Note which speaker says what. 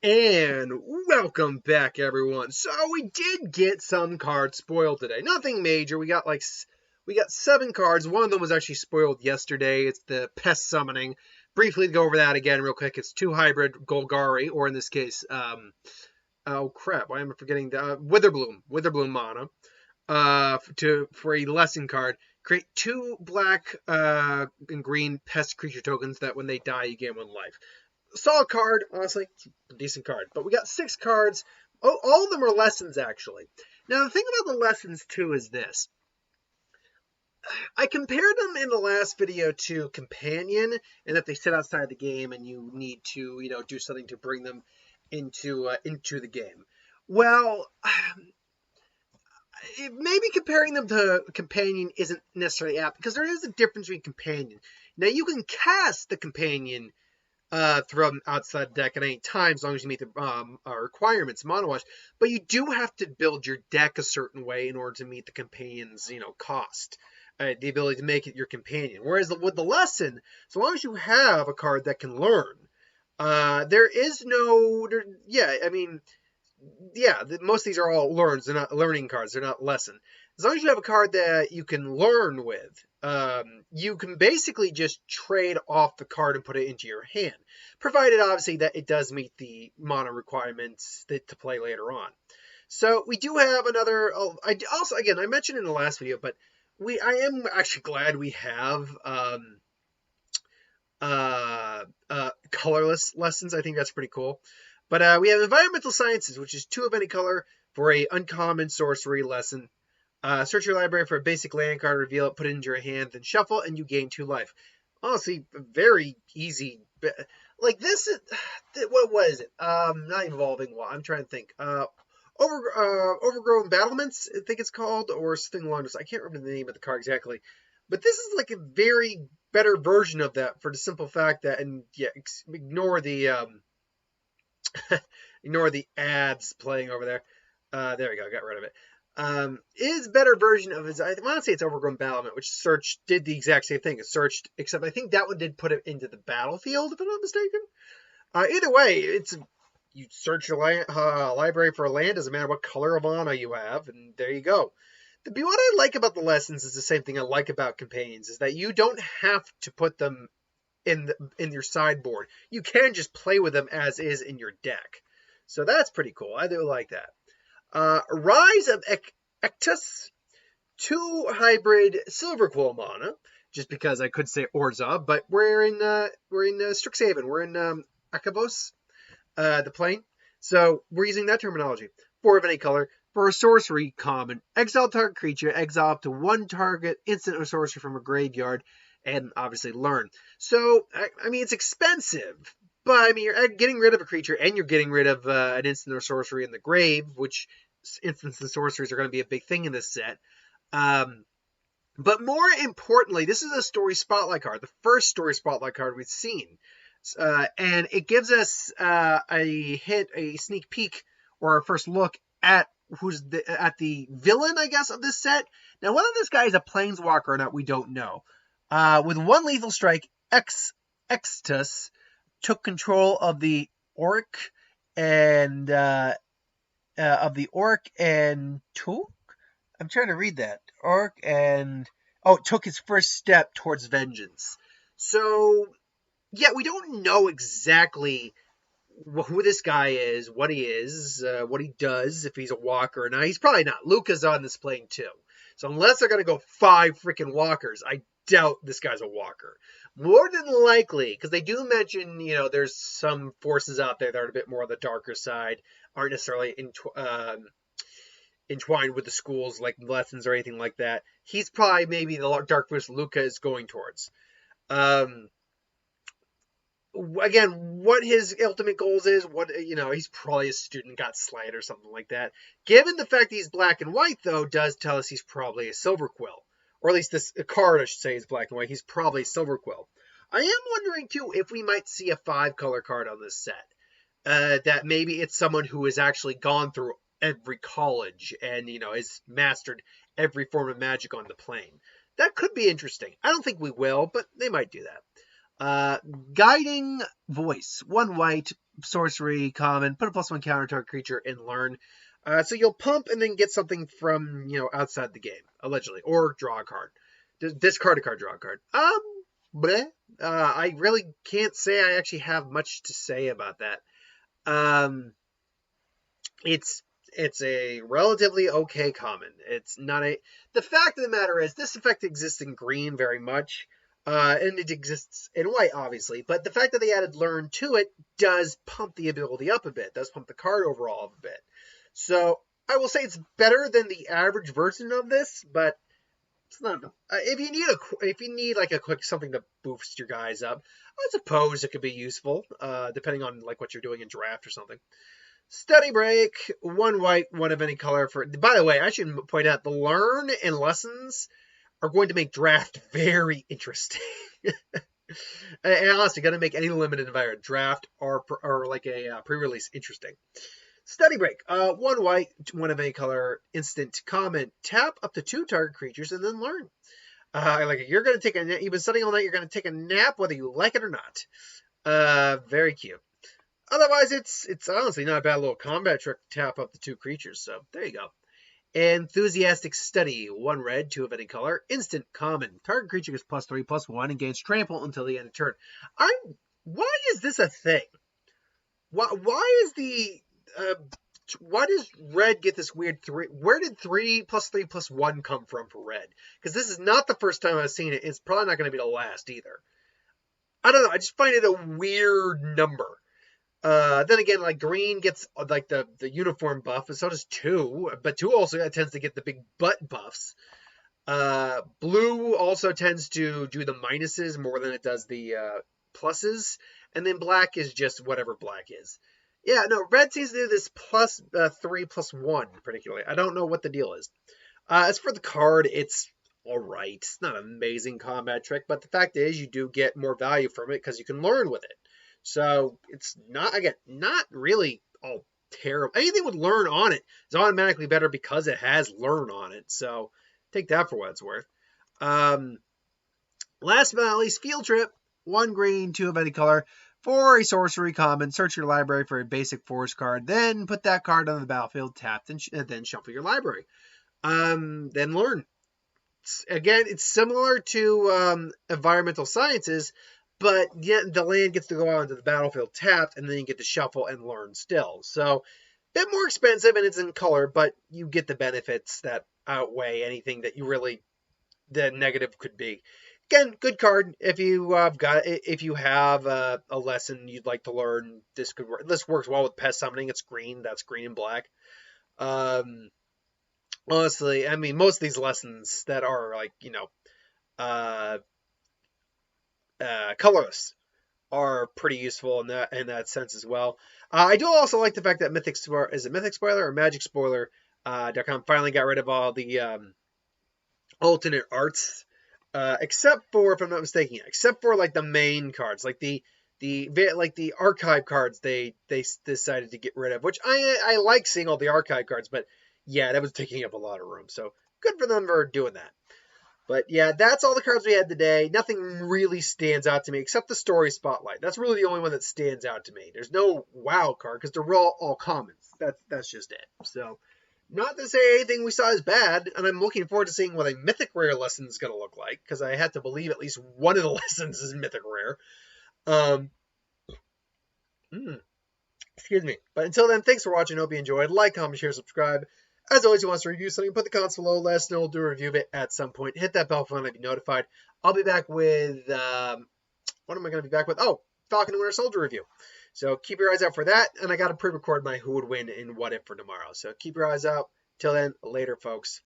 Speaker 1: And welcome back, everyone. So we did get some cards spoiled today. Nothing major. We got 7 cards. One of them was actually spoiled yesterday. It's the Pest Summoning. Briefly to go over that again real quick. It's 2 hybrid Golgari, or in this case, oh crap, why am I forgetting the Witherbloom mana. For a lesson card. Create 2 black and green pest creature tokens that when they die you gain 1 life. Solid card, honestly, decent card. But we got 6 cards. Oh, all of them are lessons, actually. Now, the thing about the lessons, too, is this. I compared them in the last video to Companion, and that they sit outside the game, and you need to, do something to bring them into the game. Well, maybe comparing them to Companion isn't necessarily apt, because there is a difference between Companion. Now, you can cast the Companion from outside the deck at any time, as long as you meet the requirements, mono wash. But you do have to build your deck a certain way in order to meet the companion's, cost, the ability to make it your companion. Whereas with the lesson, so long as you have a card that can learn, there is no, most of these are all learns. They're not learning cards. They're not lesson. As long as you have a card that you can learn with, you can basically just trade off the card and put it into your hand, provided obviously that it does meet the mana requirements to play later on. So we do have another. I mentioned in the last video, but I am actually glad we have colorless lessons. I think that's pretty cool. But we have environmental sciences, which is 2 of any color for a uncommon sorcery lesson. Search your library for a basic land card, reveal it, put it into your hand, then shuffle, and you gain 2 life. Honestly, very easy. Like this is, what is it? Not evolving. Well, I'm trying to think. Overgrown battlements, I think it's called, or something along this. I can't remember the name of the card exactly. But this is like a very better version of that for the simple fact that, and yeah, ignore the ignore the ads playing over there. There we go, got rid of it. Is better version of his, I want to say it's Overgrown Battlement, which Search did the exact same thing. It searched, except I think that one did put it into the battlefield, if I'm not mistaken. Either way, you search your library for a land, doesn't matter what color of mana you have, and there you go. What I like about the lessons is the same thing I like about companions, is that you don't have to put them in your sideboard. You can just play with them as is in your deck. So that's pretty cool. I do like that. Rise of Ectus, 2 hybrid Silver Quill mana, just because I could say Orzhov, but we're in Strixhaven. We're in Akabos, the plane. So we're using that terminology. 4 of any color. For a sorcery common, exile target creature, exile up to 1 target instant or sorcery from a graveyard, and obviously learn. So, I mean, it's expensive, but I mean, you're getting rid of a creature and you're getting rid of an instant or sorcery in the grave, which instants and sorceries are going to be a big thing in this set. But more importantly, this is a story spotlight card, the first story spotlight card we've seen. And it gives us a sneak peek, or a first look at the villain, I guess, of this set. Now, whether this guy is a planeswalker or not, we don't know. With 1 lethal strike, Extus took control of the Auric and Took. I'm trying to read that. Auric and took his first step towards vengeance. So yeah, we don't know exactly who this guy is, what he does, if he's a walker or not. He's probably not. Luca's on this plane too. So unless they're going to go 5 freaking walkers, I doubt this guy's a walker. More than likely, because they do mention, there's some forces out there that are a bit more on the darker side, aren't necessarily entwined with the schools like lessons or anything like that. He's probably maybe the dark force Luca is going towards. Again, what his ultimate goals is, he's probably a student got slighted or something like that. Given the fact that he's black and white, though, does tell us he's probably a Silver Quill. Or at least this card, I should say, is black and white. He's probably a Silver Quill. I am wondering, too, if we might see a 5-color card on this set. That maybe it's someone who has actually gone through every college and, has mastered every form of magic on the plane. That could be interesting. I don't think we will, but they might do that. Guiding Voice, 1 white, sorcery, common, put a +1 counter to a creature and learn. So you'll pump and then get something from, outside the game, allegedly, or draw a card. Discard a card, draw a card. Bleh. I really can't say I actually have much to say about that. It's a relatively okay common. It's not a. The fact of the matter is, this effect exists in green very much, and it exists in white, obviously. But the fact that they added learn to it does pump the ability up a bit. Does pump the card overall up a bit. So I will say it's better than the average version of this, but it's not enough. If you need like a quick something to boost your guys up, I suppose it could be useful, depending on like what you're doing in draft or something. Study break, 1 white, 1 of any color. By the way, I should point out the learn and lessons are going to make draft very interesting. And honestly, going to make any limited environment draft or like a pre-release interesting. Study break, 1 white, 1 of any color, instant, common, tap up to 2 target creatures and then learn. You're going to take a nap. You've been studying all night. You're going to take a nap whether you like it or not. Very cute. Otherwise, it's honestly not a bad little combat trick to tap up the 2 creatures. So there you go. Enthusiastic Study, 1 red, 2 of any color, instant, common. Target creature gets +3/+1 and gains trample until the end of turn. Why is this a thing? Why does red get this weird 3? Where did 3+3/+1 come from for red? Because this is not the first time I've seen it. It's probably not going to be the last either. I don't know. I just find it a weird number. Then again, like green gets like the uniform buff, and so does 2. But 2 also tends to get the big butt buffs. Blue also tends to do the minuses more than it does the pluses. And then black is just whatever black is. Yeah, no, red seems to do this +3/+1 particularly. I don't know what the deal is. As for the card, it's alright. It's not an amazing combat trick, but the fact is you do get more value from it because you can learn with it. So it's not really all terrible. Anything with learn on it is automatically better because it has learn on it. So take that for what it's worth. Last but not least, field trip. 1 green, 2 of any color. For a sorcery common, search your library for a basic forest card. Then put that card on the battlefield, tapped, and then shuffle your library. Then learn. Again, it's similar to environmental sciences, but yet the land gets to go out into the battlefield tapped, and then you get to shuffle and learn still. So, a bit more expensive, and it's in color, but you get the benefits that outweigh anything that the negative could be. Again, good card. If you have a lesson you'd like to learn, this could work. This works well with pest summoning. It's green. That's green and black. Honestly, I mean, most of these lessons that are like colorless are pretty useful in that sense as well. I do also like the fact that Mythic Spoiler or Magic Spoiler.com finally got rid of all the alternate arts, except for, if I'm not mistaken, except for like the main cards, like the archive cards they decided to get rid of, which I like seeing all the archive cards, but yeah, that was taking up a lot of room. So good for them for doing that. But yeah, that's all the cards we had today. Nothing really stands out to me except the Story Spotlight. That's really the only one that stands out to me. There's no wow card because they're all commons. That's just it. So not to say anything we saw is bad, and I'm looking forward to seeing what a Mythic Rare lesson is going to look like, because I had to believe at least one of the lessons is Mythic Rare. Excuse me. But until then, thanks for watching. Hope you enjoyed. Like, comment, share, subscribe. As always, if you want us to review something, put the comments below. Let us know. We'll do a review of it at some point. Hit that bell button to be notified. I'll be back with, what am I going to be back with? Oh, Falcon and Winter Soldier review. So keep your eyes out for that. And I got to pre-record my who would win and what if for tomorrow. So keep your eyes out. Till then, later, folks.